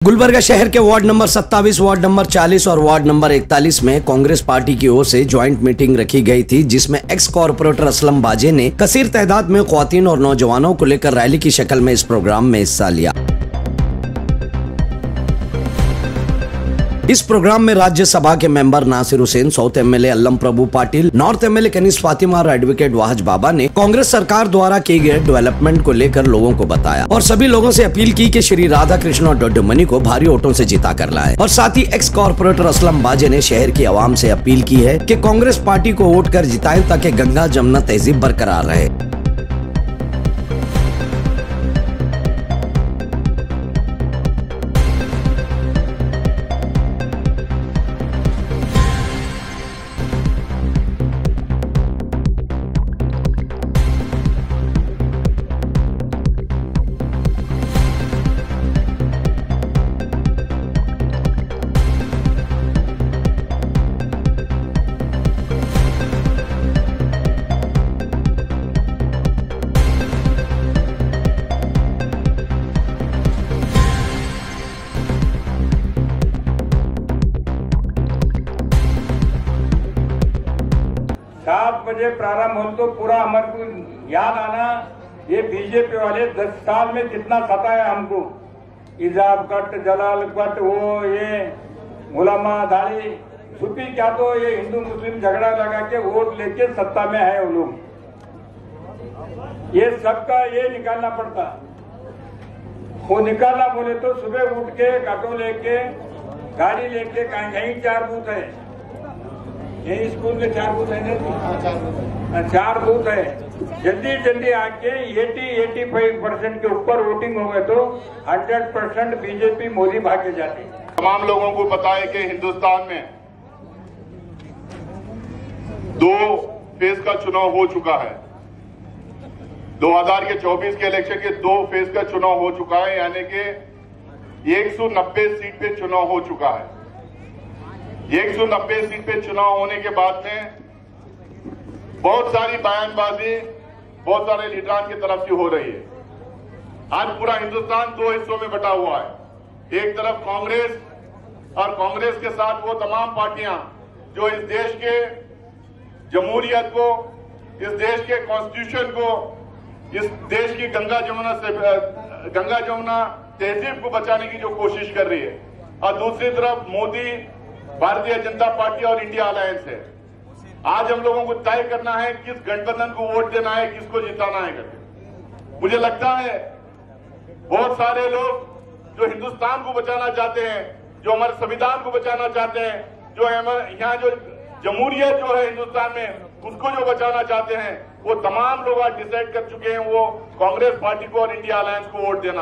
गुलबर्गा शहर के ward number 27, ward number 40 और वार्ड नंबर 41 में कांग्रेस पार्टी की ओर से ज्वाइंट मीटिंग रखी गई थी, जिसमें एक्स कॉर्पोरेटर असलम बाजे ने कसीर तादाद में ख्वातीन और नौजवानों को लेकर रैली की शक्ल में इस प्रोग्राम में हिस्सा लिया। इस प्रोग्राम में राज्यसभा के member Nasir Hussain, south MLA Allam Prabhu Patil, north MLA Kaneez Fatima और एडवोकेट वाहज बाबा ने कांग्रेस सरकार द्वारा किए गए डेवलपमेंट को लेकर लोगों को बताया और सभी लोगों से अपील की कि श्री राधा कृष्ण और डोडुमनी को भारी वोटों से जिता कर लाए। और साथ ही एक्स कॉर्पोरेटर असलम बाजे ने शहर की आवाम से अपील की है कि कांग्रेस पार्टी को वोट कर जिताएं ताकि गंगा जमुना तहजीब बरकरार रहे। बजे प्रारंभ हो तो पूरा हमारे को याद आना, ये बीजेपी वाले 10 साल में कितना सताया हमको। इजाब कट, जलाल कट, वो ये मुलामा दाढ़ी छुपी क्या, तो ये हिंदू मुस्लिम झगड़ा लगा के वोट लेके सत्ता में है वो लोग। ये सबका ये निकालना पड़ता, वो निकालना बोले तो सुबह उठ के ऑटो लेके गाड़ी लेके कहीं 4 बूथ है, यही स्कूल में 4 बूथ है ना, 4 बूथ है। जल्दी जल्दी आके 80-85% के ऊपर वोटिंग हो गए तो 100% बीजेपी मोदी भागे जाती। तमाम लोगों को पता है कि हिंदुस्तान में 2 फेज का चुनाव हो चुका है। 2024 के इलेक्शन के 2 फेज का चुनाव हो चुका है, यानी कि 190 सीट पे चुनाव हो चुका है। 190 सीट पे चुनाव होने के बाद में बहुत सारी बयानबाजी बहुत सारे लीडरान की तरफ से हो रही है। आज पूरा हिंदुस्तान 2 हिस्सों में बटा हुआ है। एक तरफ कांग्रेस और कांग्रेस के साथ वो तमाम पार्टियां जो इस देश के जमहूरियत को, इस देश के कॉन्स्टिट्यूशन को, इस देश की गंगा जमुना तहजीब को बचाने की जो कोशिश कर रही है, और दूसरी तरफ मोदी, भारतीय जनता पार्टी और इंडिया अलायंस है। आज हम लोगों को तय करना है किस गठबंधन को वोट देना है, किसको जिताना है करके। मुझे लगता है बहुत सारे लोग जो हिंदुस्तान को बचाना चाहते हैं, जो हमारे संविधान को बचाना चाहते हैं, जो यहाँ जो जमहूरियत जो है हिंदुस्तान में उसको जो बचाना चाहते हैं, वो तमाम लोग आज डिसाइड कर चुके हैं वो कांग्रेस पार्टी को और इंडिया अलायंस को वोट देना,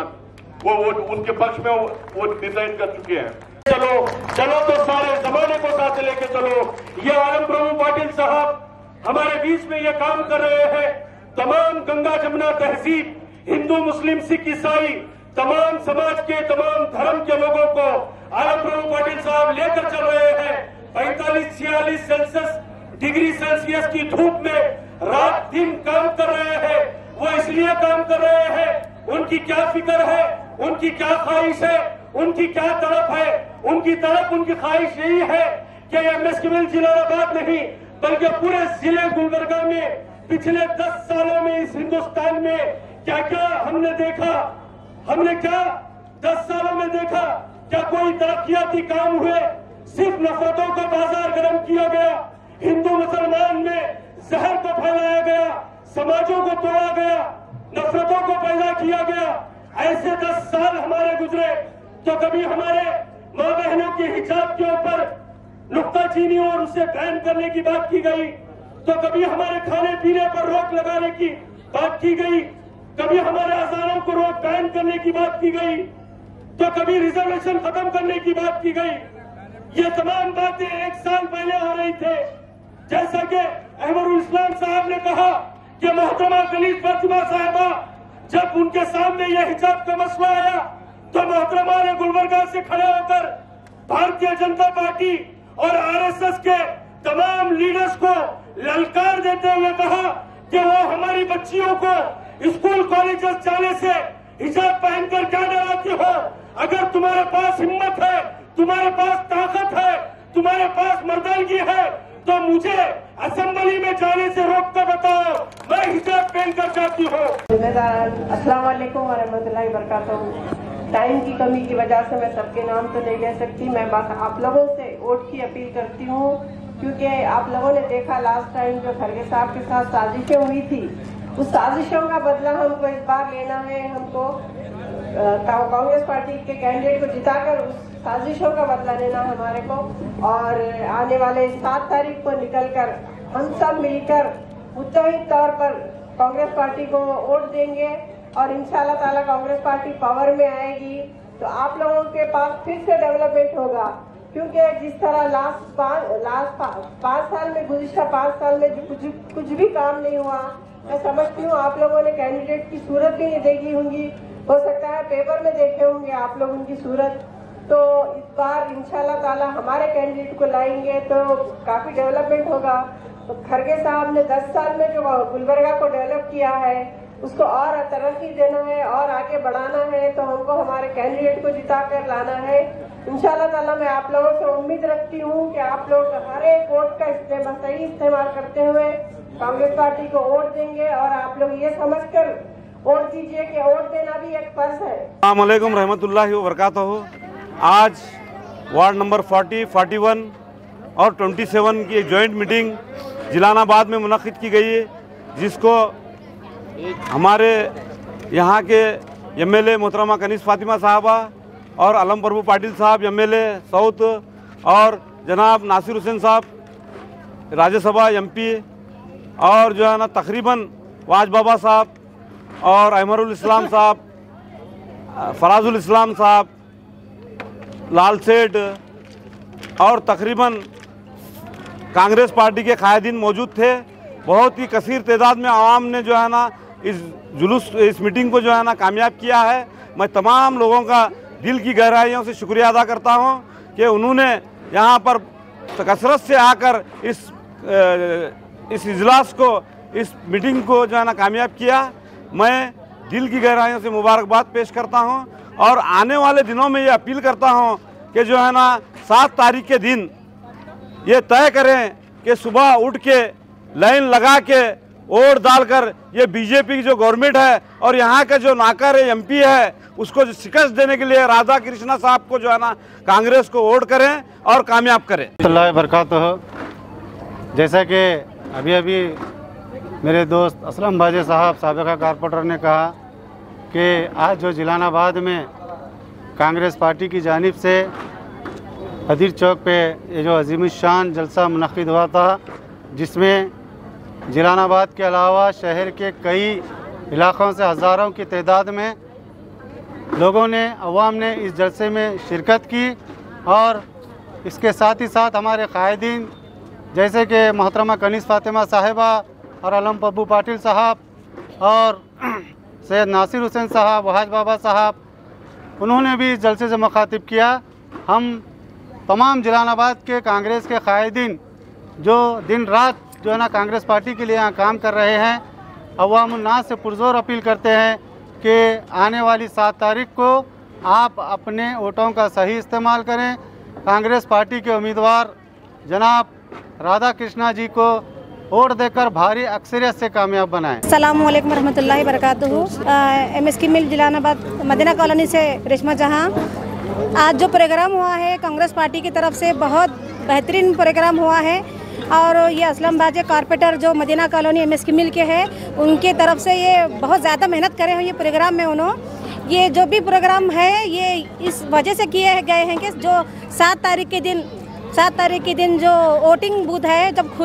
वो वोट उनके पक्ष में वो डिसाइड कर चुके हैं। चलो चलो तो सारे जमाने को साथ लेके चलो। ये अल्लम प्रभु पाटिल साहब हमारे बीच में ये काम कर रहे हैं। तमाम गंगा जमुना तहजीब, हिंदू मुस्लिम सिख ईसाई, तमाम समाज के तमाम धर्म के लोगों को अल्लम प्रभु पाटिल साहब लेकर चल रहे हैं। 45-46 डिग्री सेल्सियस की धूप में रात दिन काम कर रहे हैं। वो इसलिए काम कर रहे हैं, उनकी क्या फिक्र है, उनकी क्या ख्वाहिश है, उनकी क्या तड़प है। उनकी तड़प, उनकी ख्वाहिश यही है कि एमएसकेएल जिलालाबाद नहीं बल्कि पूरे जिले गुलबर्गा में पिछले 10 सालों में इस हिंदुस्तान में क्या क्या हमने देखा, हमने क्या 10 सालों में देखा, क्या कोई तरक्याती काम हुए? सिर्फ नफरतों का बाजार गर्म किया गया, हिंदू मुसलमान में जहर को फैलाया गया, समाजों को तोड़ा गया, नफरतों को पैदा किया गया। ऐसे 10 साल हमारे गुजरे तो कभी हमारे माँ बहनों के हिजाब के ऊपर नुक्ताचीनी और उसे बैन करने की बात की गई, तो कभी हमारे खाने पीने पर रोक लगाने की बात की गई, कभी हमारे अजानों को रोक बैन करने की बात की गई, तो कभी रिजर्वेशन खत्म करने की बात की गई। ये तमाम बातें 1 साल पहले हो रही थे। जैसा कि अहमरुल इस्लाम साहब ने कहा कि मोहतरमा कनीस फातिमा साहिबा, जब उनके सामने यह हिजाब का मसला आया तो मोहतरमा ने गुलबर्गा से खड़े होकर भारतीय जनता पार्टी और आरएसएस के तमाम लीडर्स को ललकार देते हुए कहा कि वो हमारी बच्चियों को स्कूल कॉलेजेस जाने से हिजाब पहनकर क्या डराती हो, अगर तुम्हारे पास हिम्मत है, तुम्हारे पास ताकत है, तुम्हारे पास मर्दानगी है, तो मुझे असेंबली में जाने से रोक कर बताओ, मैं हिजाब पहनकर जाती हूँ। अस्सलाम वालेकुम वरहमतुल्लाहि वबरकातुहू। टाइम की कमी की वजह से मैं सबके नाम तो नहीं ले सकती। मैं बस आप लोगों से वोट की अपील करती हूँ, क्योंकि आप लोगों ने देखा लास्ट टाइम जो खरगे साहब के साथ साजिशें हुई थी, उस साजिशों का बदला हमको इस बार लेना है। हमको कांग्रेस पार्टी के कैंडिडेट को जिताकर उस साजिशों का बदला लेना है हमारे को। और आने वाले 7 तारीख को निकलकर हम सब मिलकर मुत्तहिद तौर पर कांग्रेस पार्टी को वोट देंगे और इंशाल्लाह ताला कांग्रेस पार्टी पावर में आएगी तो आप लोगों के पास फिर से डेवलपमेंट होगा। क्योंकि जिस तरह लास्ट 5 साल में, गुज़िश्ता 5 साल में जो कुछ भी काम नहीं हुआ, मैं समझती हूँ आप लोगों ने कैंडिडेट की सूरत भी नहीं देखी होंगी, हो सकता है पेपर में देखे होंगे आप लोग उनकी सूरत। तो इस बार इंशाल्लाह ताला हमारे कैंडिडेट को लाएंगे तो काफी डेवलपमेंट होगा। तो खरगे साहब ने 10 साल में जो गुलबर्गा को डेवलप किया है उसको और तरक्की देना है और आगे बढ़ाना है, तो हमको हमारे कैंडिडेट को जिता कर लाना है। इंशाल्लाह ताला मैं आप लोगों से उम्मीद रखती हूँ कि आप लोग हर एक वोट का सही इस्तेमाल करते हुए कांग्रेस पार्टी को वोट देंगे और आप लोग ये समझकर वोट दीजिए कि वोट देना भी एक फर्ज है। अस्सलाम वालेकुम रहमतुल्लाहि व बरकातहू। आज वार्ड नंबर 40, 41 और 27 की एक जॉइंट मीटिंग जिलानाबाद में मुनक्किद की गई है, जिसको हमारे यहाँ के एमएलए मोहतरमा कनीज़ फातिमा साहबा और अलम प्रभु पाटिल साहब एमएलए साउथ और जनाब नासिर हुसैन साहब राज्यसभा एमपी और जो है ना तकरीबन वाज बाबा साहब और अहमरुल इस्लाम साहब, फराजुल इस्लाम साहब, लाल सेठ और तकरीबन कांग्रेस पार्टी के कायदीन मौजूद थे। बहुत ही कसीर तादाद में आवाम ने जो है ना इस मीटिंग को जो है ना कामयाब किया है। मैं तमाम लोगों का दिल की गहराइयों से शुक्रिया अदा करता हूं कि उन्होंने यहाँ पर कसरत से आकर इस इजलास को, इस मीटिंग को जो है ना कामयाब किया। मैं दिल की गहराइयों से मुबारकबाद पेश करता हूं और आने वाले दिनों में ये अपील करता हूं कि जो है ना 7 तारीख के दिन ये तय करें कि सुबह उठ के लाइन लगा के वोट डालकर ये बीजेपी की जो गवर्नमेंट है और यहाँ का जो नाकर एमपी है उसको शिकस्त देने के लिए राधा कृष्णा साहब को जो है ना कांग्रेस को वोट करें और कामयाब करें। जैसा कि अभी मेरे दोस्त असलम बाजे साहब साबिका कारपोरेटर ने कहा कि आज जो जिलानाबाद में कांग्रेस पार्टी की जानिब से हदीर चौक पे ये जो अजीमुशान जलसा मुनक्किद हुआ था, जिसमें जिलानाबाद के अलावा शहर के कई इलाक़ों से हज़ारों की तादाद में लोगों ने, अवाम ने इस जलसे में शिरकत की और इसके साथ ही साथ हमारे कायदीन जैसे कि मोहतरमा कनीज़ फातिमा साहिबा और अलम प्रभु पाटिल साहब और सैयद नासिर हुसैन साहब, वहाज बाबा साहब, उन्होंने भी इस जलसे से मुखातिब किया। हम तमाम जिलानाबाद के कांग्रेस के कायदीन जो दिन रात जो है ना कांग्रेस पार्टी के लिए यहाँ काम कर रहे हैं, अवामुन्नास से पुरजोर अपील करते हैं कि आने वाली 7 तारीख को आप अपने वोटों का सही इस्तेमाल करें, कांग्रेस पार्टी के उम्मीदवार जनाब राधा कृष्णा जी को वोट देकर भारी अक्सरियत से कामयाब बनाएं। अस्सलाम वालेकुम रहमतुल्लाहि वबरकातुहू। MSK मिल जिलानाबाद मदीना कॉलोनी से रेशमा जहां। आज जो प्रोग्राम हुआ है कांग्रेस पार्टी की तरफ से बहुत बेहतरीन प्रोग्राम हुआ है और ये असलम बाजे कारपोरेटर जो मदीना कॉलोनी MSK मिल के है, उनके तरफ से ये बहुत ज़्यादा मेहनत करे हुए ये प्रोग्राम में उन्होंने ये जो भी प्रोग्राम है ये इस वजह से किए गए हैं कि जो 7 तारीख के दिन जो वोटिंग बूथ है, जब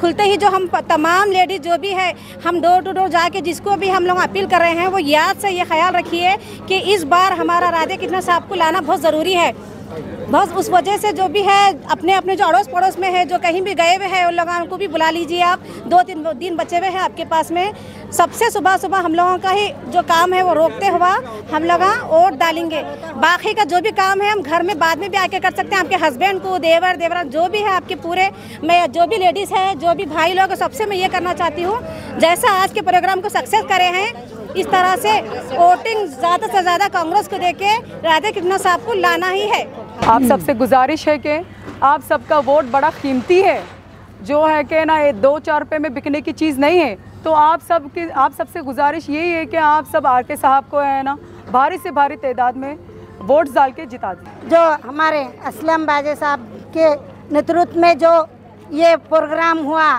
खुलते ही जो हम तमाम लेडीज़ जो भी है, हम डोर टू डोर जाके जिसको भी हम लोग अपील कर रहे हैं वो याद से ये ख्याल रखिए कि इस बार हमारा राधा कृष्णा साहब को लाना बहुत ज़रूरी है। बस उस वजह से जो भी है अपने जो अड़ोस पड़ोस में है, जो कहीं भी गए हुए हैं, उन लोगों को भी बुला लीजिए आप। 2-3 दिन बचे हुए हैं आपके पास में। सबसे सुबह हम लोगों का ही जो काम है वो रोकते हुआ हम लोग वोट डालेंगे। बाकी का जो भी काम है हम घर में बाद में भी आके कर सकते हैं। आपके हस्बैंड को, देवरा जो भी है आपके पूरे, मैं जो भी लेडीज़ है, जो भी भाई लोग, सबसे मैं ये करना चाहती हूँ जैसा आज के प्रोग्राम को सक्सेस करे हैं इस तरह से वोटिंग ज़्यादा से ज़्यादा कांग्रेस को देके राधा कृष्ण साहब को लाना ही है। आप सबसे गुजारिश है कि आप सबका वोट बड़ा कीमती है, जो है कि ना ये 2-4 रुपये में बिकने की चीज़ नहीं है। तो आप सबसे गुजारिश यही है कि आप सब आर.के. साहब को है ना भारी से भारी तादाद में वोट डाल के जिता दें। जो हमारे असलम बाजे साहब के नेतृत्व में जो ये प्रोग्राम हुआ,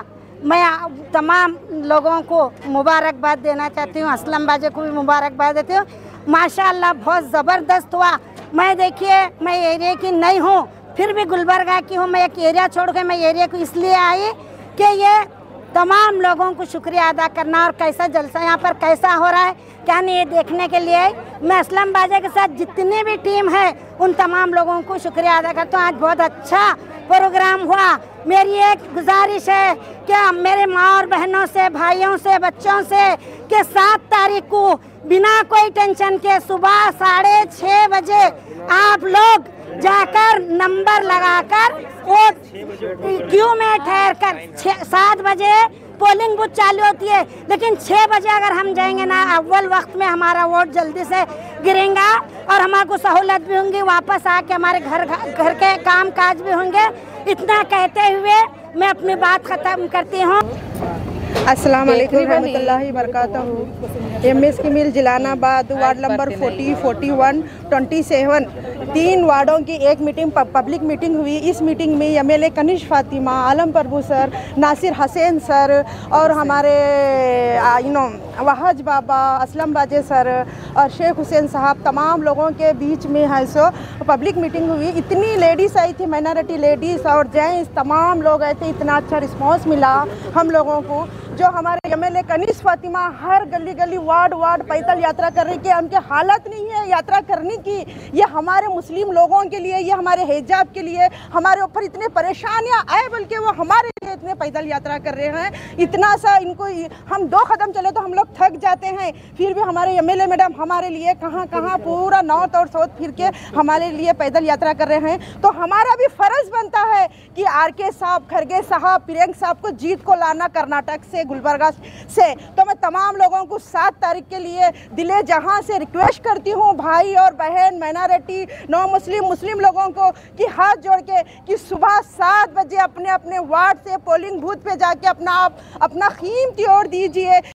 मैं तमाम लोगों को मुबारकबाद देना चाहती हूँ। असलम बाजे को भी मुबारकबाद देती हूँ। माशाअल्लाह बहुत ज़बरदस्त हुआ। मैं देखिए, मैं एरिया की नहीं हूँ, फिर भी गुलबर्गा की हूँ। मैं एक एरिया छोड़ के मैं एरिया को इसलिए आई कि ये तमाम लोगों को शुक्रिया अदा करना और कैसा जलसा यहाँ पर कैसा हो रहा है क्या नहीं, ये देखने के लिए मैं असलम बाजे के साथ जितनी भी टीम है उन तमाम लोगों को शुक्रिया अदा करता हूँ। आज बहुत अच्छा प्रोग्राम हुआ। मेरी एक गुजारिश है कि मेरे माँ और बहनों से, भाइयों से, बच्चों से कि 7 तारीख को बिना कोई टेंशन के सुबह 6:30 बजे आप लोग जाकर नंबर लगाकर वोट क्यू में ठहर कर 7 बजे पोलिंग बूथ चालू होती है, लेकिन 6 बजे अगर हम जाएंगे ना, अव्वल वक्त में हमारा वोट जल्दी से गिरेगा और हमारे सहूलत भी होंगी, वापस आके हमारे घर के काम काज भी होंगे। इतना कहते हुए मैं अपनी बात ख़त्म करती हूँ। अस्सलाम वालेकुम रहमतुल्लाहि बरकातहू। एमएस की मिल जिलानाबाद वार्ड नंबर 40, 41, 27 3 वार्डों की एक मीटिंग पब्लिक मीटिंग हुई। इस मीटिंग में एमएलए कनिश फातिमा, आलम प्रभु सर, नासिर हसैन सर और हमारे वहाज बाबा, असलम बाजे सर और शेख हुसैन साहब, तमाम लोगों के बीच में है सो पब्लिक मीटिंग हुई। इतनी लेडीज़ आई थी, माइनॉरिटी लेडीज़ और जेंट्स तमाम लोग आए थे। इतना अच्छा रिस्पॉन्स मिला हम लोगों को। जो हमारे एमएलए कनिश फातिमा हर गली गली वार्ड पैदल यात्रा कर रही है। उनकी हालत नहीं है यात्रा करने की। ये हमारे मुस्लिम लोगों के लिए, ये हमारे हिजाब के लिए हमारे ऊपर इतने परेशानियां आए, बल्कि वो हमारे लिए इतने पैदल यात्रा कर रहे हैं। इतना सा इनको, हम 2 कदम चले तो हम लोग थक जाते हैं, फिर भी हमारे एमएलए मैडम हमारे लिए कहाँ पूरा नॉर्थ और साउथ फिर के हमारे लिए पैदल यात्रा कर रहे हैं। तो हमारा भी फर्ज बनता है कि आर.के. साहब, खरगे साहब, प्रियंक साहब को जीत को लाना कर्नाटक से, गुलबर्गा से। तो मैं तमाम लोगों को 7 तारीख के लिए दिले जहां से रिक्वेस्ट करती हूं, भाई और बहन, माइनॉरिटी, नौ मुस्लिम लोगों को, कि हाथ जोड़ के कि सुबह 7 बजे अपने अपने वार्ड से पोलिंग बूथ पे जाके अपना कीमती वोट दीजिए।